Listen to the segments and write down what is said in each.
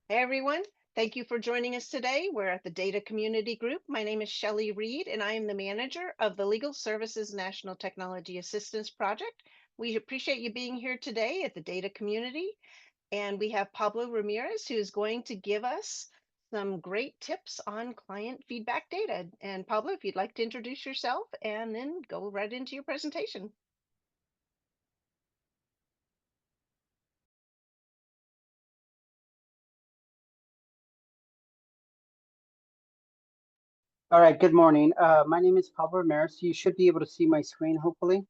Hey everyone, thank you for joining us today. We're at the Data Community Group. My name is Shelley Reed, and I am the manager of the Legal Services National Technology Assistance Project. We appreciate you being here today at the Data Community, and we have Pablo Ramirez, who is going to give us some great tips on client feedback data. And Pablo, if you'd like to introduce yourself and then go right into your presentation. All right, good morning. My name is Pablo Ramirez. You should be able to see my screen, hopefully.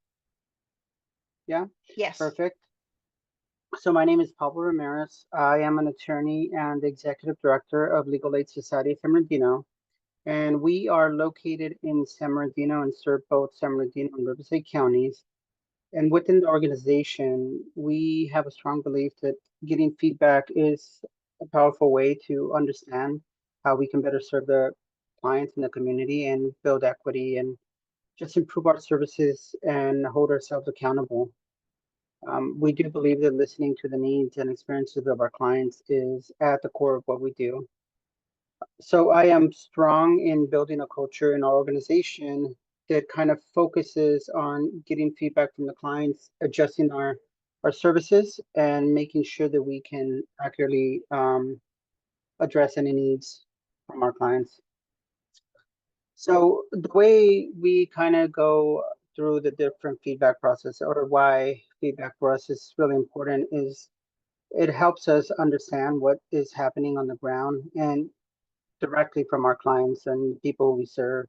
Yeah, Yes. perfect. So my name is Pablo Ramirez. I am an attorney and the executive director of Legal Aid Society of San Bernardino, and we are located in San Bernardino and serve both San Bernardino and Riverside counties. And within the organization, we have a strong belief that getting feedback is a powerful way to understand how we can better serve the clients in the community and build equity and just improve our services and hold ourselves accountable. We do believe that listening to the needs and experiences of our clients is at the core of what we do. So I am strong in building a culture in our organization that kind of focuses on getting feedback from the clients, adjusting our services, and making sure that we can accurately address any needs from our clients. So the way we kind of go through the different feedback process or why feedback for us is really important is it helps us understand what is happening on the ground and directly from our clients and people we serve.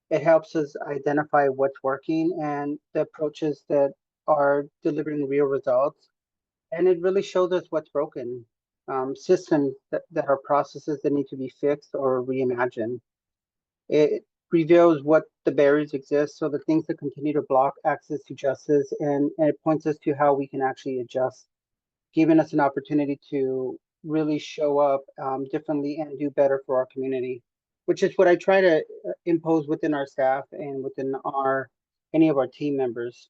It helps us identify what's working and the approaches that are delivering real results. And it really shows us what's broken, systems that are processes that need to be fixed or reimagined. It reveals what the barriers exist, so the things that continue to block access to justice, and it points us to how we can actually adjust, giving us an opportunity to really show up differently and do better for our community, which is what I try to impose within our staff and within our any of our team members.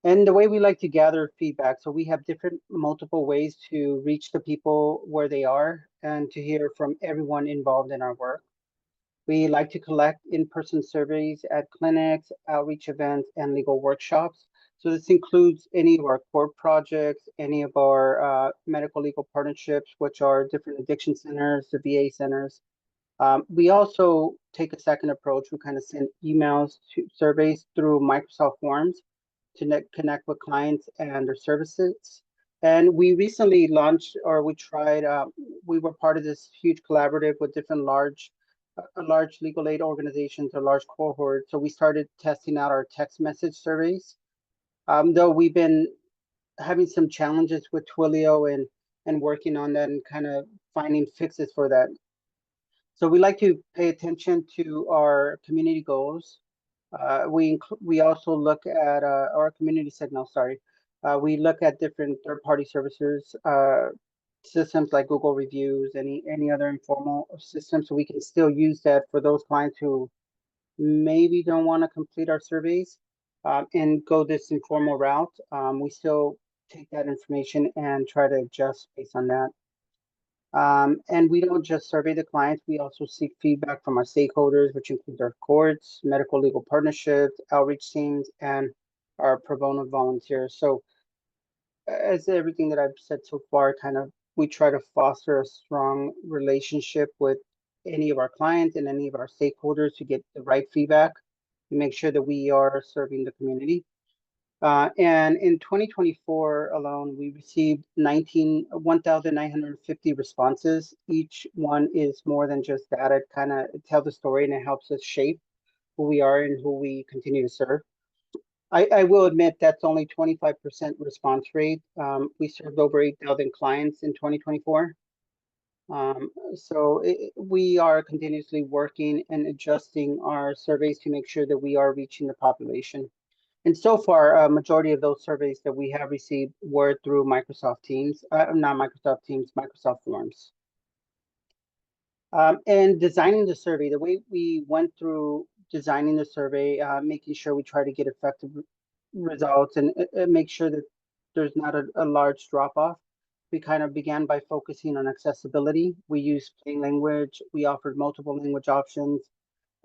And the way we like to gather feedback, so we have different multiple ways to reach the people where they are and to hear from everyone involved in our work. We like to collect in-person surveys at clinics, outreach events, and legal workshops. So this includes any of our core projects, any of our medical legal partnerships, which are different addiction centers, the VA centers. We also take a second approach. We kind of send emails to surveys through Microsoft Forms to connect with clients and their services. And we recently launched, or we tried, we were part of this huge collaborative with different large legal aid organizations, a large cohort. So we started testing out our text message surveys. Though we've been having some challenges with Twilio and working on that and kind of finding fixes for that. So we like to pay attention to our community goals. We also look at our community signal. Sorry, we look at different third-party services, systems like Google reviews, any other informal system, so we can still use that for those clients who maybe don't want to complete our surveys and go this informal route. We still take that information and try to adjust based on that. And we don't just survey the clients, we also seek feedback from our stakeholders, which includes our courts, medical legal partnerships, outreach teams, and our pro bono volunteers. So, as everything that I've said so far, kind of we try to foster a strong relationship with any of our clients and any of our stakeholders to get the right feedback to make sure that we are serving the community. And in 2024 alone, we received 1,950 responses. Each one is more than just data. It kind of tells a story and it helps us shape who we are and who we continue to serve. I will admit that's only 25% response rate. We served over 8,000 clients in 2024. We are continuously working and adjusting our surveys to make sure that we are reaching the population. And so far, a majority of those surveys that we have received were through Microsoft Teams, not Microsoft Teams, Microsoft Forms. And designing the survey, the way we went through designing the survey, making sure we try to get effective results and make sure that there's not a large drop off. we kind of began by focusing on accessibility. We used plain language, we offered multiple language options,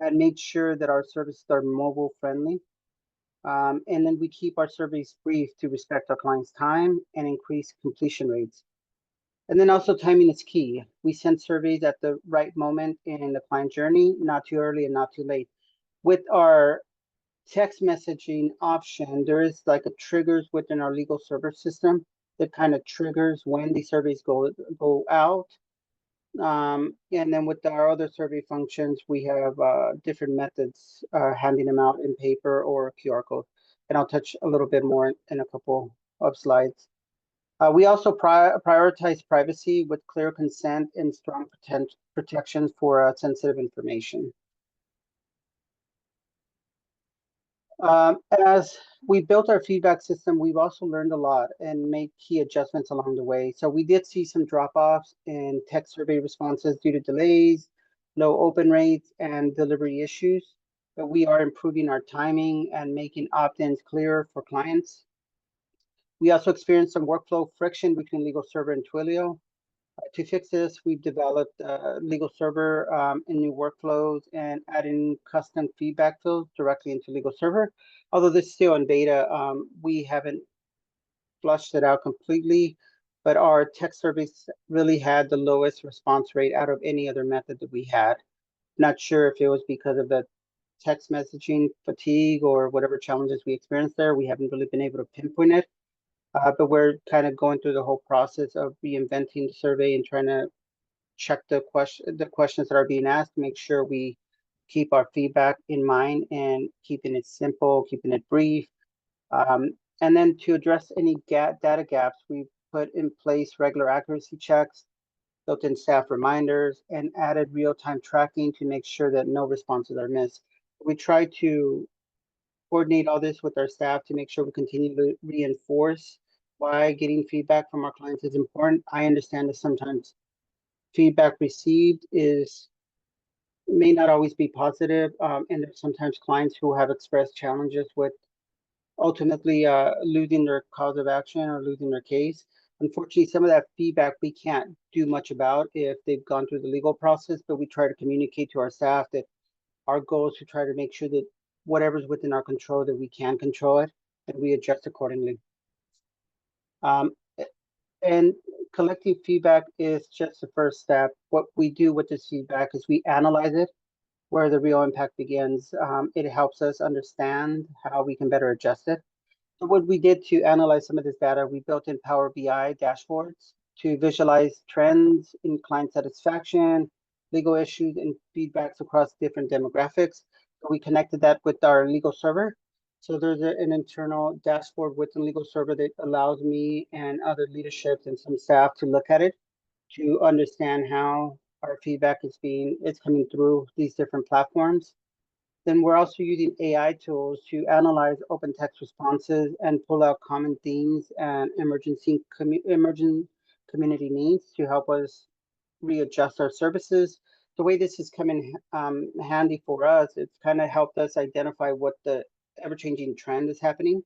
and made sure that our services are mobile friendly. And then we keep our surveys brief to respect our clients' time and increase completion rates. And then also timing is key. We send surveys at the right moment in the client journey, not too early and not too late. With our text messaging option, there is like a triggers within our legal server system that kind of triggers when these surveys go out. And then with our other survey functions, we have different methods handing them out in paper or QR code. And I'll touch a little bit more in a couple of slides. We also prioritize privacy with clear consent and strong protections for sensitive information. As we built our feedback system, we've also learned a lot and made key adjustments along the way. So we did see some drop-offs in tech survey responses due to delays, low open rates, and delivery issues. But we are improving our timing and making opt-ins clearer for clients. We also experienced some workflow friction between Legal Server and Twilio. To fix this, we've developed Legal Server in new workflows and adding custom feedback fields directly into Legal Server. Although this is still in beta, we haven't flushed it out completely, but our text surveys really had the lowest response rate out of any other method that we had. Not sure if it was because of the text messaging fatigue or whatever challenges we experienced there. We haven't really been able to pinpoint it. But we're kind of going through the whole process of reinventing the survey and trying to check the questions that are being asked, make sure we keep our feedback in mind and keeping it simple, keeping it brief. And then to address any data gaps, we've put in place regular accuracy checks, built in staff reminders, and added real-time tracking to make sure that no responses are missed. We try to coordinate all this with our staff to make sure we continue to reinforce why getting feedback from our clients is important. I understand that sometimes feedback received is may not always be positive, and there's sometimes clients who have expressed challenges with ultimately losing their cause of action or losing their case. Unfortunately, some of that feedback we can't do much about if they've gone through the legal process, but we try to communicate to our staff that our goal is to try to make sure that whatever's within our control, that we can control it and we adjust accordingly. Um, and collecting feedback is just the first step. What we do with this feedback is we analyze it where the real impact begins. It helps us understand how we can better adjust it. So what we did to analyze some of this data, we built in Power BI dashboards to visualize trends in client satisfaction, legal issues, and feedbacks across different demographics. So we connected that with our legal server. So there's an internal dashboard within legal server that allows me and other leaderships and some staff to look at it to understand how our feedback is coming through these different platforms. Then we're also using AI tools to analyze open text responses and pull out common themes and emerging community needs to help us readjust our services. The way this is coming handy for us, it's kind of helped us identify what the ever-changing trend is happening.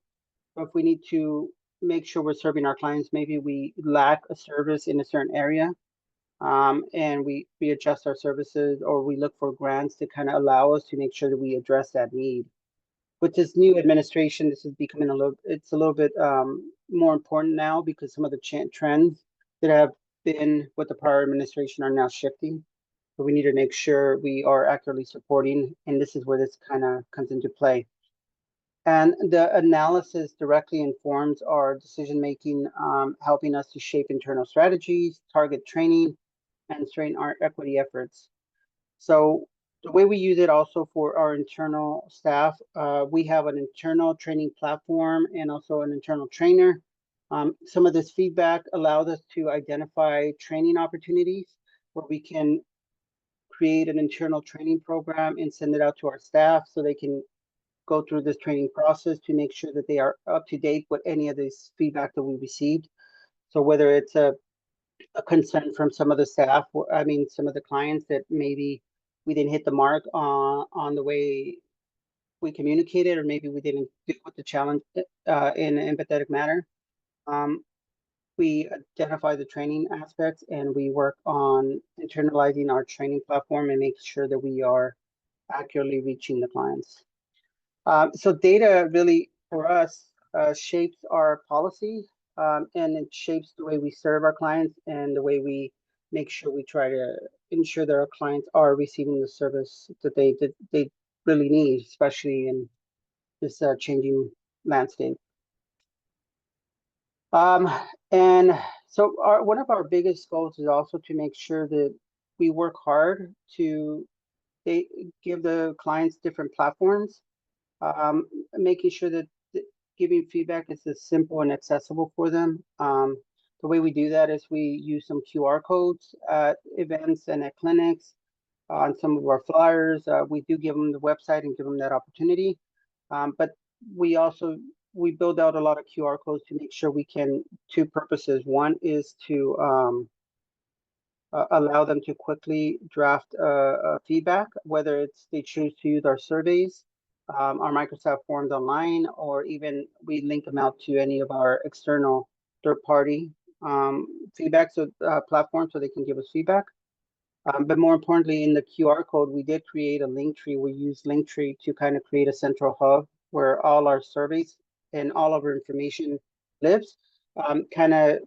So if we need to make sure we're serving our clients, maybe we lack a service in a certain area, and we adjust our services or we look for grants to kind of allow us to make sure that we address that need. With this new administration, this is becoming it's a little bit more important now because some of the trends that have been with the prior administration are now shifting. So we need to make sure we are accurately supporting, and this is where this kind of comes into play. And the analysis directly informs our decision making, helping us to shape internal strategies, target training, and strengthen our equity efforts. So the way we use it also for our internal staff, we have an internal training platform and also an internal trainer. Some of this feedback allows us to identify training opportunities where we can create an internal training program and send it out to our staff so they can go through this training process to make sure that they are up to date with any of this feedback that we received. So whether it's a concern from some of the staff, I mean, some of the clients that maybe we didn't hit the mark on the way we communicated, or maybe we didn't deal with the challenge in an empathetic manner. Um, we identify the training aspects and we work on internalizing our training platform and make sure that we are accurately reaching the clients. So data really for us shapes our policy, and it shapes the way we serve our clients and the way we make sure we try to ensure that our clients are receiving the service that they really need, especially in this changing landscape. Um, and so one of our biggest goals is also to make sure that we work hard to they give the clients different platforms, making sure that giving feedback is as simple and accessible for them. The way we do that is we use some QR codes at events and at clinics, on some of our flyers. We do give them the website and give them that opportunity. But we also we build out a lot of QR codes to make sure we can two purposes. One is to allow them to quickly draft feedback, whether it's they choose to use our surveys, our Microsoft Forms online, or even we link them out to any of our external third-party feedback platforms so they can give us feedback. But more importantly, in the QR code, we did create a link tree. We use Linktree to kind of create a central hub where all our surveys and all of our information lives. Kind of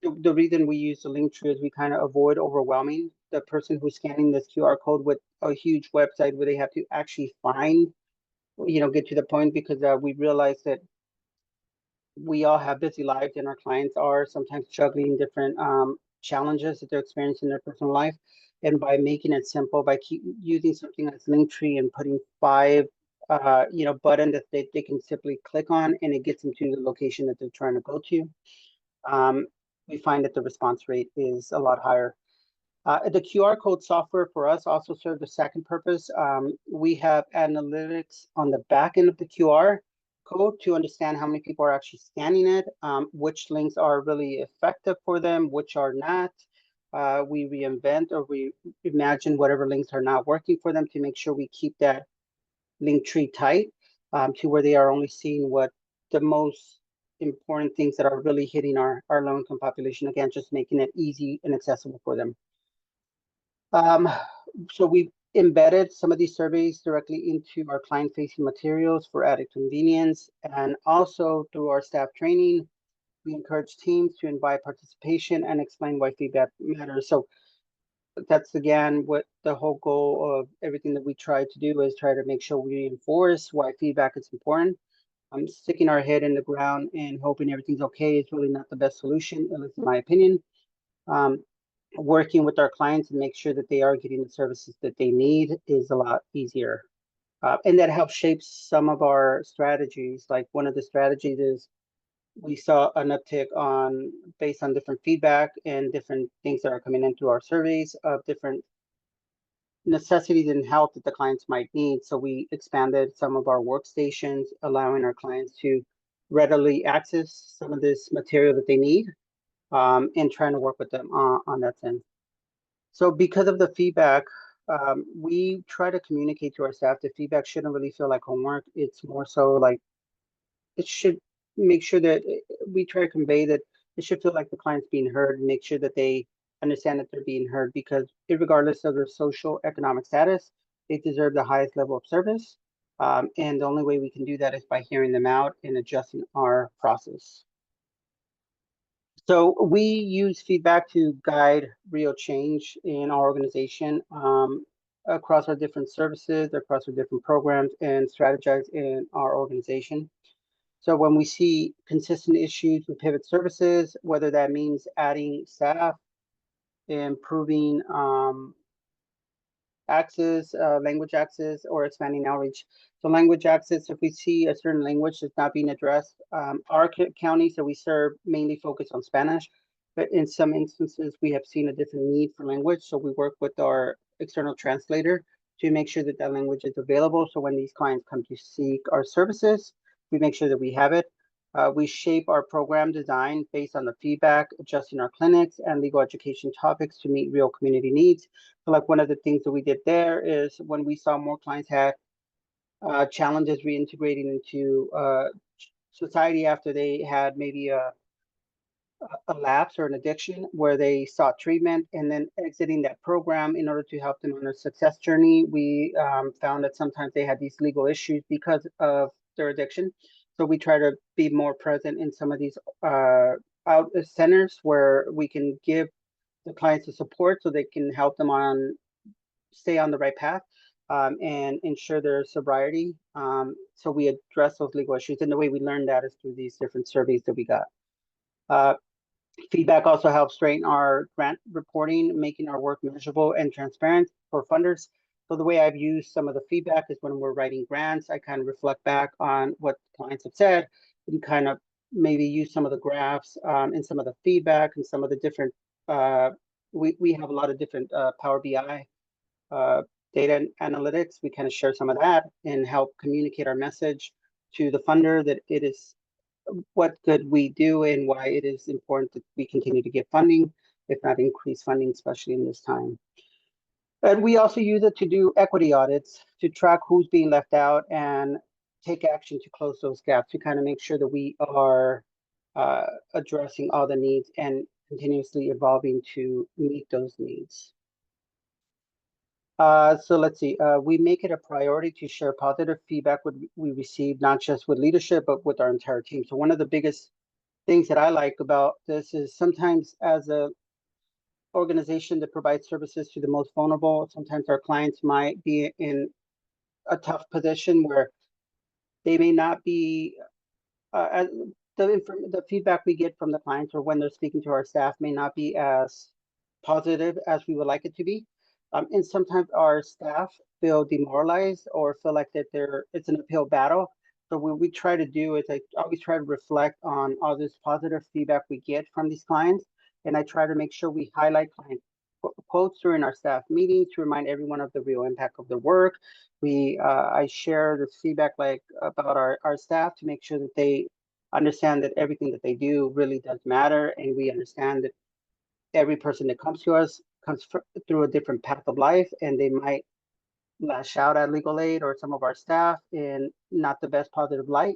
the reason we use the link tree is we kind of avoid overwhelming the person who's scanning this QR code with a huge website where they have to actually find, get to the point, because we realize that we all have busy lives and our clients are sometimes juggling different challenges that they're experiencing in their personal life. And by making it simple, by using something like Linktree and putting five, button that they can simply click on and it gets them to the location that they're trying to go to, um, we find that the response rate is a lot higher. The QR code software for us also serves a second purpose. We have analytics on the back end of the QR code to understand how many people are actually scanning it, which links are really effective for them, which are not. We reinvent or we imagine whatever links are not working for them to make sure we keep that link tree tight, to where they are only seeing what the most important things that are really hitting our low income population. Again, just making it easy and accessible for them. Um, so we embedded some of these surveys directly into our client-facing materials for added convenience, and also through our staff training, we encourage teams to invite participation and explain why feedback matters. So that's again what the whole goal of everything that we try to do is try to make sure we reinforce why feedback is important. Sticking our head in the ground and hoping everything's okay is really not the best solution, at least in my opinion. Um, Working with our clients and make sure that they are getting the services that they need is a lot easier. And that helps shape some of our strategies. Like one of the strategies is we saw an uptick on based on different feedback and different things that are coming into our surveys of different necessities and help that the clients might need. So we expanded some of our workstations, allowing our clients to readily access some of this material that they need, and trying to work with them on that sense. So because of the feedback, we try to communicate to our staff that feedback shouldn't really feel like homework. It's more so like it should make sure that we try to convey that it should feel like the client's being heard and make sure that they understand that they're being heard, because regardless of their social economic status, they deserve the highest level of service. And the only way we can do that is by hearing them out and adjusting our process. So we use feedback to guide real change in our organization, across our different services, across our different programs, and strategize in our organization. So when we see consistent issues with pivot services, whether that means adding staff, improving access, language access, or expanding outreach. So language access, if we see a certain language that's not being addressed, our counties that we serve mainly focus on Spanish, but in some instances we have seen a different need for language. So we work with our external translator to make sure that that language is available. So when these clients come to seek our services, we make sure that we have it. We shape our program design based on the feedback, adjusting our clinics and legal education topics to meet real community needs. So like one of the things that we did there is when we saw more clients had challenges reintegrating into society after they had maybe a lapse or an addiction where they sought treatment and then exiting that program in order to help them on their success journey. We found that sometimes they had these legal issues because of their addiction. So we try to be more present in some of these out centers where we can give the clients the support so they can help them on stay on the right path and ensure their sobriety. So we address those legal issues. And the way we learned that is through these different surveys that we got. Uh, Feedback also helps strengthen our grant reporting, making our work measurable and transparent for funders. So the way I've used some of the feedback is when we're writing grants, I kind of reflect back on what clients have said and kind of maybe use some of the graphs and some of the feedback and some of the different, we have a lot of different Power BI uh, data analytics. We kind of share some of that and help communicate our message to the funder that it is what could we do and why it is important that we continue to get funding, if not increase funding, especially in this time. And we also use it to do equity audits to track who's being left out and take action to close those gaps to kind of make sure that we are addressing all the needs and continuously evolving to meet those needs. So let's see, we make it a priority to share positive feedback we receive, not just with leadership, but with our entire team. So one of the biggest things that I like about this is sometimes as a organization that provides services to the most vulnerable, sometimes our clients might be in a tough position where they may not be the feedback we get from the clients or when they're speaking to our staff may not be as positive as we would like it to be. And sometimes our staff feel demoralized or feel like that it's an uphill battle. So what we try to do is I always try to reflect on all this positive feedback we get from these clients. And I try to make sure we highlight client quotes during our staff meetings to remind everyone of the real impact of their work. I share this feedback like about our staff to make sure that they understand that everything that they do really does matter, and we understand that every person that comes to us comes through a different path of life, and they might lash out at legal aid or some of our staff in not the best positive light,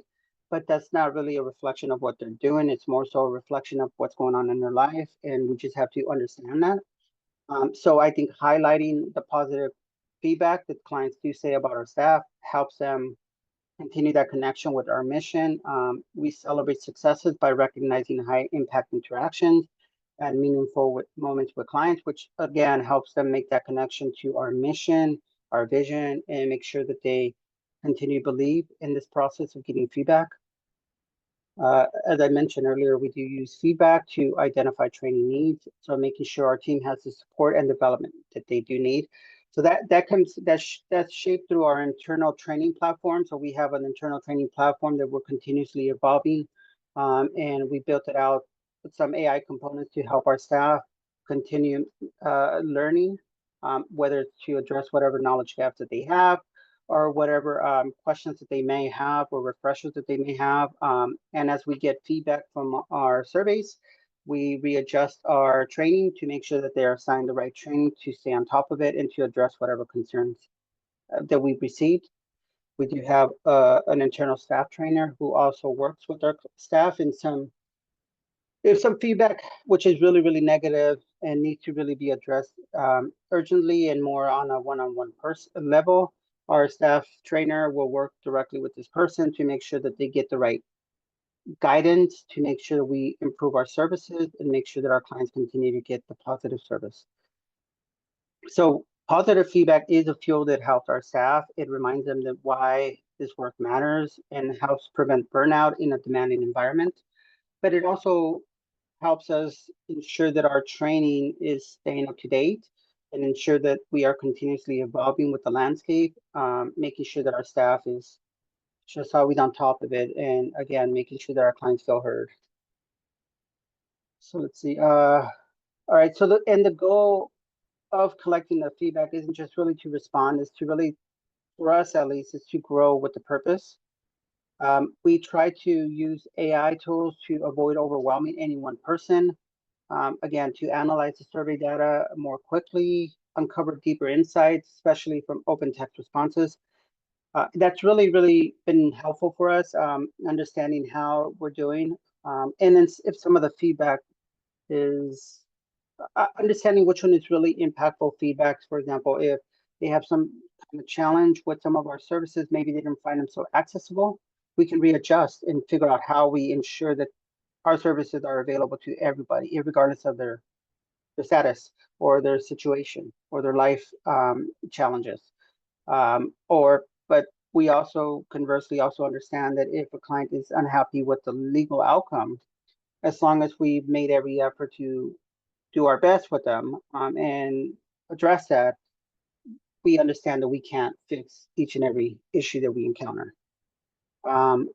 but that's not really a reflection of what they're doing. It's more so a reflection of what's going on in their life, and we just have to understand that. So I think highlighting the positive feedback that clients do say about our staff helps them continue that connection with our mission. We celebrate successes by recognizing high impact interactions and meaningful moments with clients, which again helps them make that connection to our mission, our vision, and make sure that they continue to believe in this process of getting feedback. As I mentioned earlier, we do use feedback to identify training needs. So making sure our team has the support and development that they do need. So that's shaped through our internal training platform. So we have an internal training platform that we're continuously evolving, and we built it out with some AI components to help our staff continue learning, whether it's to address whatever knowledge gaps that they have, or whatever questions that they may have or refreshers that they may have. And as we get feedback from our surveys, we readjust our training to make sure that they are assigned the right training to stay on top of it and to address whatever concerns that we've received. We do have an internal staff trainer who also works with our staff in if some feedback which is really negative and needs to really be addressed urgently and more on a one-on-one person level, our staff trainer will work directly with this person to make sure that they get the right guidance, to make sure that we improve our services and make sure that our clients continue to get the positive service. So positive feedback is a fuel that helps our staff. It reminds them that why this work matters and helps prevent burnout in a demanding environment. But it also helps us ensure that our training is staying up to date and ensure that we are continuously evolving with the landscape, making sure that our staff is just always on top of it, and again, making sure that our clients feel heard. So let's see. All right. So the goal of collecting the feedback isn't just really to respond, is to really, for us at least, is to grow with the purpose. We try to use AI tools to avoid overwhelming any one person. Again, to analyze the survey data more quickly, uncover deeper insights, especially from open text responses. That's really been helpful for us, understanding how we're doing. And then if some of the feedback is understanding which one is really impactful feedbacks. For example, if they have some kind of challenge with some of our services, maybe they didn't find them so accessible, we can readjust and figure out how we ensure that our services are available to everybody, regardless of their status or their situation or their life challenges. But we also conversely also understand that if a client is unhappy with the legal outcome, as long as we've made every effort to do our best with them and address that, we understand that we can't fix each and every issue that we encounter. Um,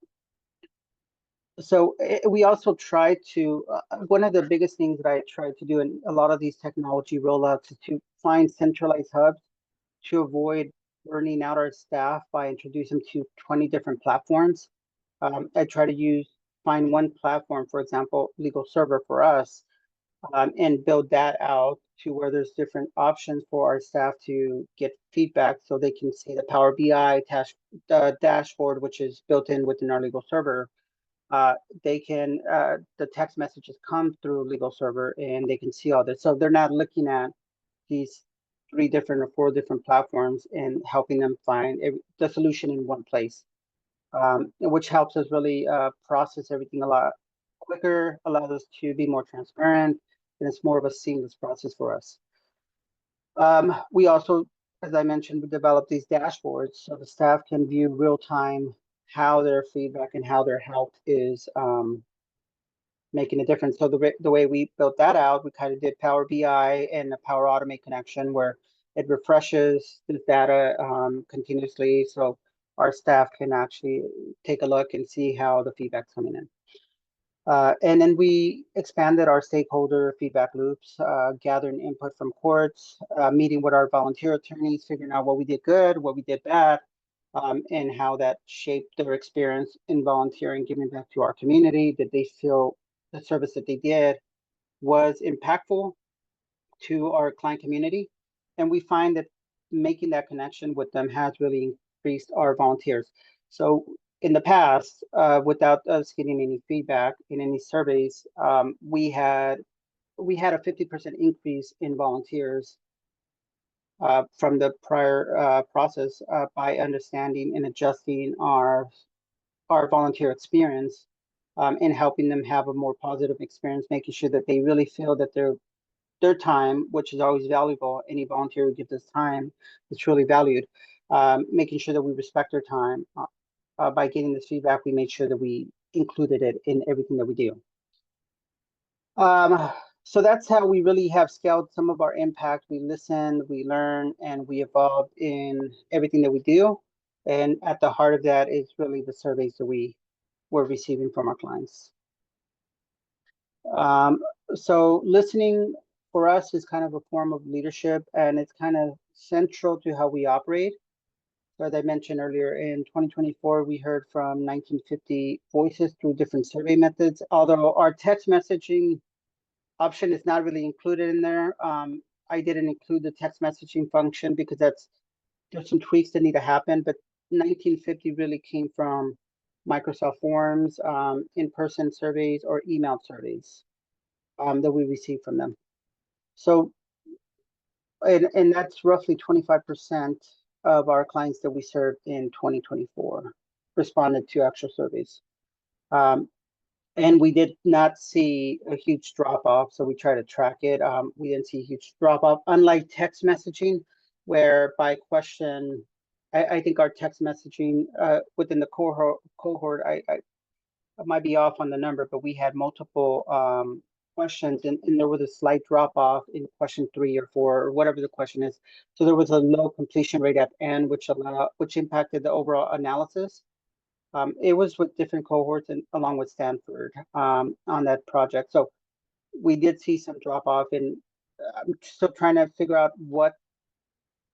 we also try to, one of the biggest things that I try to do in a lot of these technology rollouts is to find centralized hubs to avoid burning out our staff by introducing them to 20 different platforms. I try to find one platform, for example, Legal Server for us, and build that out to where there's different options for our staff to get feedback so they can see the Power BI dashboard, which is built in within our Legal Server. They can, the text messages come through Legal Server and they can see all this. So they're not looking at these 3 different or 4 different platforms and helping them find the solution in one place, which helps us really process everything a lot quicker, allows us to be more transparent, and it's more of a seamless process for us. We also, as I mentioned, we develop these dashboards so the staff can view real time how their feedback and how their health is making a difference. So the way we built that out, we kind of did Power BI and a Power Automate connection where it refreshes the data continuously, so our staff can actually take a look and see how the feedback's coming in. And then we expanded our stakeholder feedback loops, gathering input from courts, meeting with our volunteer attorneys, figuring out what we did good, what we did bad, and how that shaped their experience in volunteering, giving back to our community. Did they feel the service that they did was impactful to our client community? And we find that making that connection with them has really increased our volunteers. So in the past, without us getting any feedback in any surveys, we had a 50% increase in volunteers from the prior process by understanding and adjusting our volunteer experience and helping them have a more positive experience, making sure that they really feel that their time, which is always valuable, any volunteer who gives us time is truly valued. Making sure that we respect their time. By getting this feedback, we made sure that we included it in everything that we do. So that's how we really have scaled some of our impact. We listen, we learn, and we evolve in everything that we do. And at the heart of that is really the surveys that we're receiving from our clients. Um, so listening for us is kind of a form of leadership, and it's kind of central to how we operate. So as I mentioned earlier, in 2024, we heard from 1950 voices through different survey methods. Although our text messaging option is not really included in there, I didn't include the text messaging function because there's some tweaks that need to happen. But 1950 really came from Microsoft Forms, in-person surveys, or email surveys that we received from them. So, and that's roughly 25% of our clients that we served in 2024 responded to actual surveys. And we did not see a huge drop off, so we try to track it. We didn't see a huge drop off, unlike text messaging, where by question, I think our text messaging within the cohort, I might be off on the number, but we had multiple questions, and there was a slight drop off in question 3 or 4 or whatever the question is. So there was a low completion rate at the end, which impacted the overall analysis. It was with different cohorts and along with Stanford on that project. So we did see some drop off, and I'm still trying to figure out what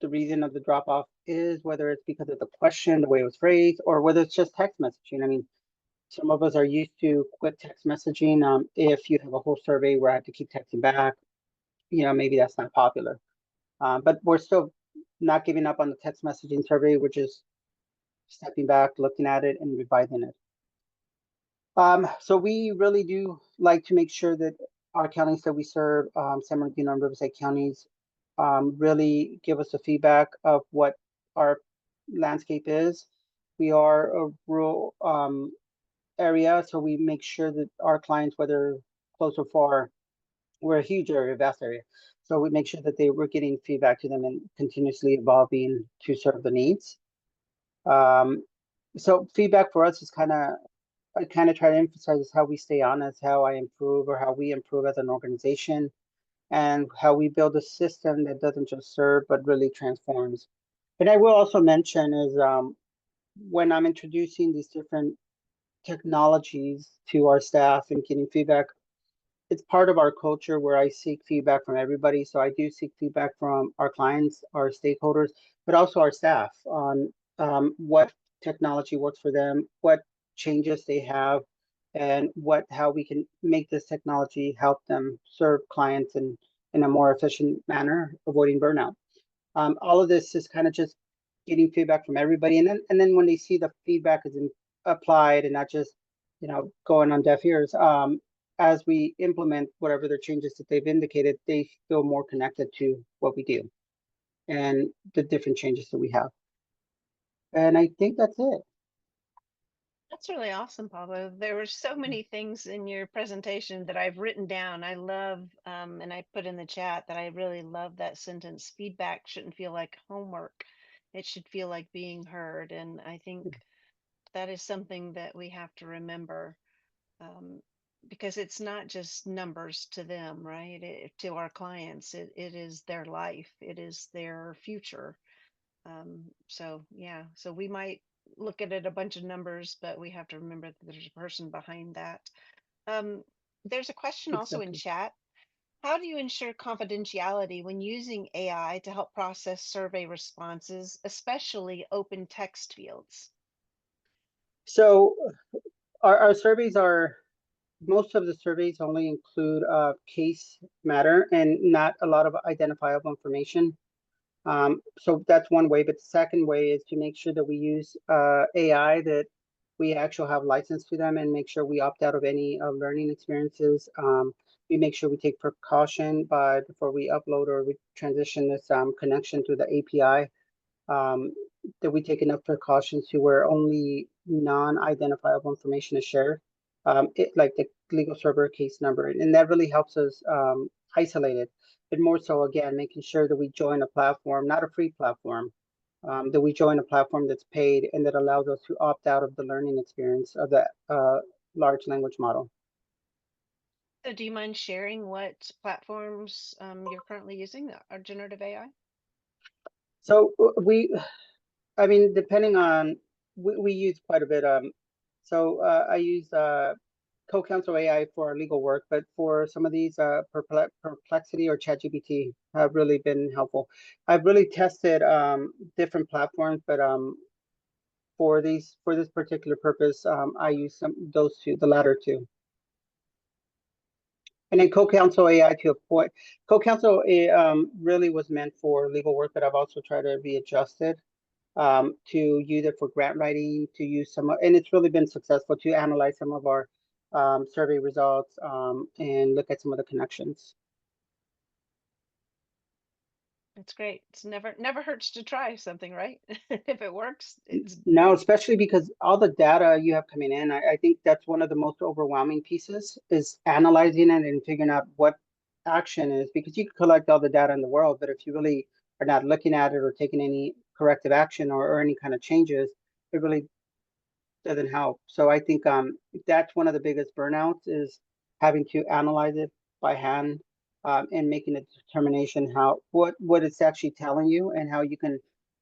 the reason of the drop off is, whether it's because of the question, the way it was phrased, or whether it's just text messaging. I mean, some of us are used to quick text messaging. If you have a whole survey where I have to keep texting back, maybe that's not popular. But we're still not giving up on the text messaging survey. We're just stepping back, looking at it, and revising it. So we really do like to make sure that our counties that we serve, San Bernardino and Riverside counties, really give us the feedback of what our landscape is. We are a rural area, so we make sure that our clients, whether close or far, we're a huge area, vast area. So we make sure that they were getting feedback to them and continuously evolving to serve the needs. Um, so feedback for us is I kind of try to emphasize how we stay honest, how I improve or how we improve as an organization, and how we build a system that doesn't just serve but really transforms. And I will also mention is when I'm introducing these different technologies to our staff and getting feedback, it's part of our culture where I seek feedback from everybody. So I do seek feedback from our clients, our stakeholders, but also our staff on what technology works for them, what changes they have, and what how we can make this technology help them serve clients in a more efficient manner, avoiding burnout. All of this is kind of just getting feedback from everybody, and then when they see the feedback is applied and not just going on deaf ears, as we implement whatever the changes that they've indicated, they feel more connected to what we do and the different changes that we have. And I think that's it. That's really awesome, Pablo. There were so many things in your presentation that I've written down. I love, and I put in the chat that I really love that sentence. Feedback shouldn't feel like homework. It should feel like being heard. And I think that is something that we have to remember, um, because it's not just numbers to them, right? To our clients, it is their life, it is their future. So yeah, so we might look at it a bunch of numbers, but we have to remember that there's a person behind that. Um, there's a question also in Exactly. chat. How do you ensure confidentiality when using AI to help process survey responses, especially open text fields? So our surveys are most of the surveys only include case matter and not a lot of identifiable information. So that's one way. But the second way is to make sure that we use AI, that we actually have license to them and make sure we opt out of any learning experiences. We make sure we take precaution by before we upload or we transition this connection to the API, um, that we take enough precautions to where only non-identifiable information is shared, like the legal server case number, and that really helps us isolate it. But more so, again, making sure that we join a platform, not a free platform, that we join a platform that's paid and that allows us to opt out of the learning experience of the large language model. So do you mind sharing what platforms you're currently using that are generative AI? So I mean, depending on, we use quite a bit. I use co-counsel AI for our legal work, but for some of these, Perplexity or ChatGPT have really been helpful. I've really tested different platforms, but for this particular purpose, I use those two, the latter two. And then co-counsel AI to a point. Co-counsel really was meant for legal work, but I've also tried to readjust it to use it for grant writing, to use and it's really been successful to analyze some of our survey results and look at some of the connections. It's great. It's never hurts to try something, right? If it works, it's No, especially because all the data you have coming in, I think that's one of the most overwhelming pieces is analyzing it and figuring out what action is, because you can collect all the data in the world, but if you really are not looking at it or taking any corrective action or any kind of changes, it really doesn't help. So I think that's one of the biggest burnouts is having to analyze it by hand, and making a determination how what it's actually telling you and how you can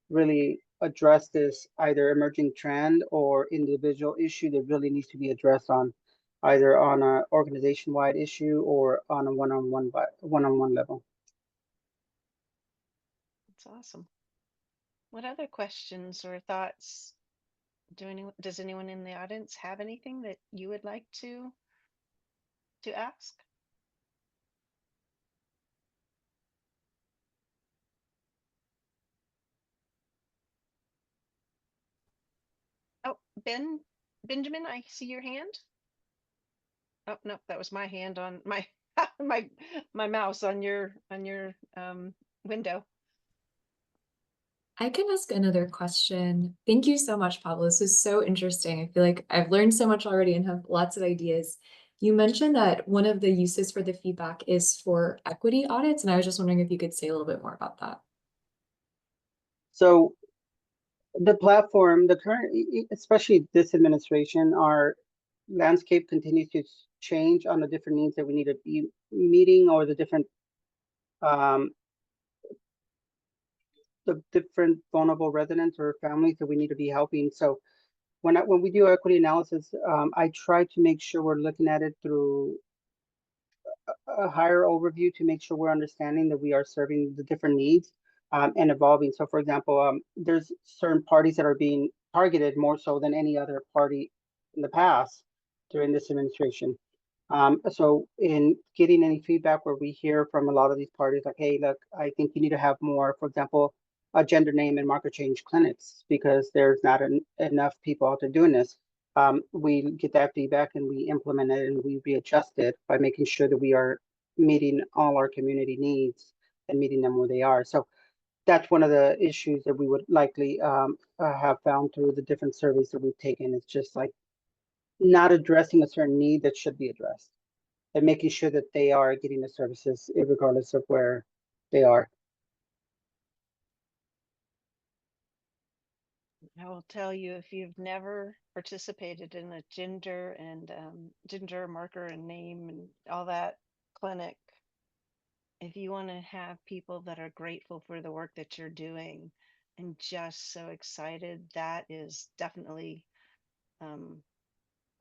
really address this either emerging trend or individual issue that really needs to be addressed on either on a organization-wide issue or on a one-on-one level. it's awesome. What other questions or thoughts does anyone in the audience have anything that you would like to ask? Oh, Benjamin, I see your hand. Oh, no, that was my hand on my my my mouse on your window. I can ask another question. Thank you so much, Pablo. This is so interesting. I feel like I've learned so much already and have lots of ideas. You mentioned that one of the uses for the feedback is for equity audits, and I was just wondering if you could say a little bit more about that. So the platform, the current, especially this administration, our landscape continues to change on the different needs that we need to be meeting, or um, the different vulnerable residents or families that we need to be helping. So when we do equity analysis, I try to make sure we're looking at it through a higher overview to make sure we're understanding that we are serving the different needs, and evolving. So, for example, there's certain parties that are being targeted more so than any other party in the past during this administration. So, in getting any feedback where we hear from a lot of these parties, like, hey, look, I think you need to have more, for example, a gender name and marker change clinics because there's not enough people out there doing this. We get that feedback and we implement it and we readjust it by making sure that we are meeting all our community needs and meeting them where they are. So that's one of the issues that we would likely have found through the different surveys that we've taken. It's just like not addressing a certain need that should be addressed and making sure that they are getting the services regardless of where they are. I will tell you, if you've never participated in a gender marker and name and all that clinic, if you want to have people that are grateful for the work that you're doing and just so excited, that is definitely um,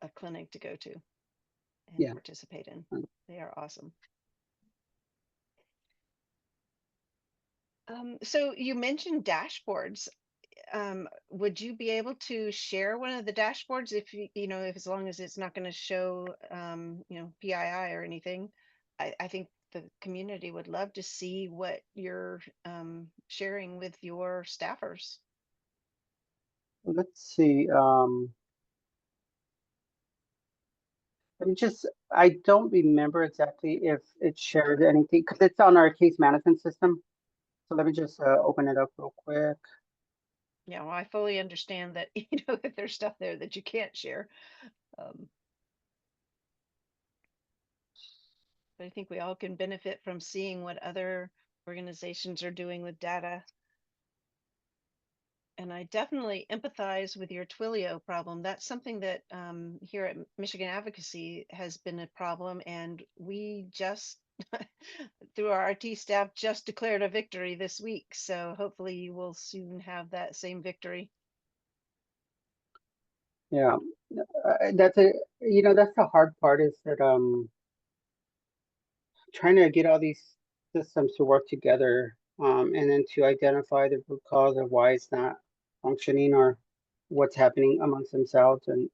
a clinic to go to and Yeah. participate in. They are awesome. So you mentioned dashboards. Would you be able to share one of the dashboards if you know, if as long as it's not going to show, PII or anything? I think the community would love to see what you're sharing with your staffers. Let's see. Let me just, I don't remember exactly if it shared anything because it's on our case management system. So let me just open it up real quick. Yeah, well, I fully understand that, that there's stuff there that you can't share. Um, but I think we all can benefit from seeing what other organizations are doing with data. And I definitely empathize with your Twilio problem. That's something that here at Michigan Advocacy has been a problem, and we just, through our RT staff, just declared a victory this week. So hopefully you will soon have that same victory. Yeah, that's a, that's the hard part is that trying to get all these systems to work together, and then to identify the root cause of why it's not functioning or what's happening amongst themselves and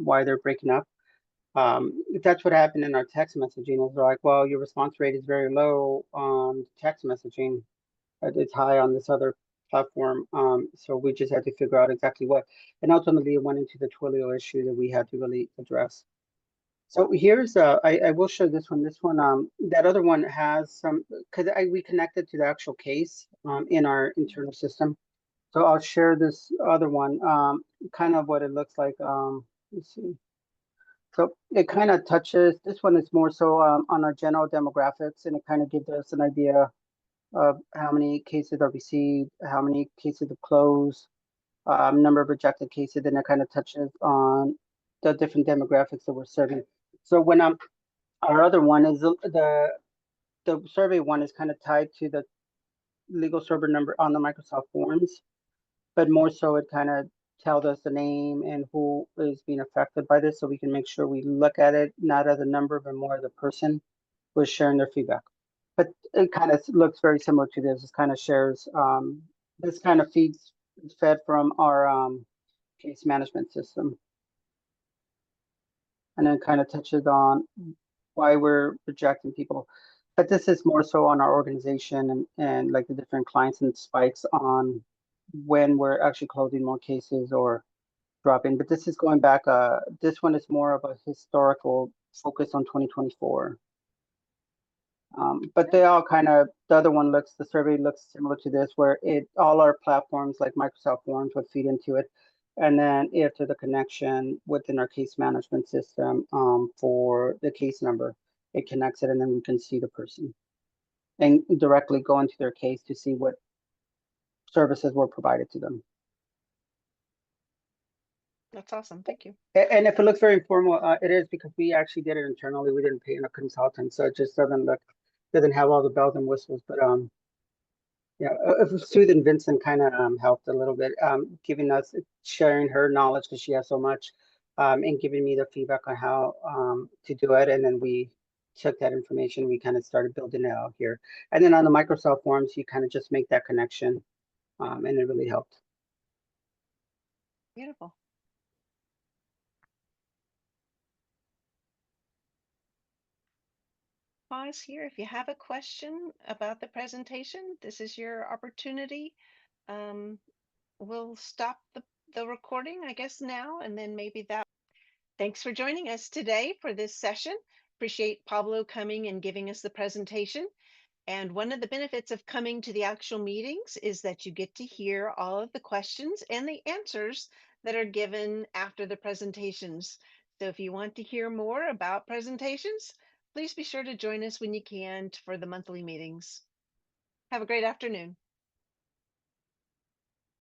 why they're breaking up. That's what happened in our text messaging. Is they're like, well, your response rate is very low on text messaging. It's high on this other platform. So we just had to figure out exactly what. And ultimately, it went into the Twilio issue that we had to really address. So here's I will show this one. This one, that other one has some because we connected to the actual case in our internal system. So I'll share this other one, kind of what it looks like. Let's see. So it kind of touches, this one is more so on our general demographics, and it kind of gives us an idea of how many cases are received, how many cases have closed, number of rejected cases, then it kind of touches on the different demographics that we're serving. So when our other one is the survey one is kind of tied to the legal server number on the Microsoft Forms, but more so it kind of tells us the name and who is being affected by this, so we can make sure we look at it not as a number, but more as a person who's sharing their feedback. But it kind of looks very similar to this. It kind of shares, this kind of feeds, it's fed from our case management system. And then kind of touches on why we're rejecting people. But this is more so on our organization and like the different clients and spikes on when we're actually closing more cases or dropping. But this is going back, this one is more of a historical focus on 2024. But they all kind of, the other one looks, the survey looks similar to this, where all our platforms like Microsoft Forms would feed into it. And then after the connection within our case management system, for the case number, it connects it and then we can see the person and directly go into their case to see what services were provided to them. That's awesome. Thank you. And if it looks very informal, it is because we actually did it internally. We didn't pay in a consultant, so it just doesn't have all the bells and whistles. But yeah, Sue and Vincent kind of helped a little bit, giving us, sharing her knowledge because she has so much, and giving me the feedback on how to do it. And then we took that information, we kind of started building it out here. And then on the Microsoft Forms, you kind of just make that connection, and it really helped. Beautiful. Pause here. If you have a question about the presentation, this is your opportunity. We'll stop the recording, I guess, now, and then maybe that. Thanks for joining us today for this session. Appreciate Pablo coming and giving us the presentation. And one of the benefits of coming to the actual meetings is that you get to hear all of the questions and the answers that are given after the presentations. So if you want to hear more about presentations, please be sure to join us when you can for the monthly meetings. Have a great afternoon.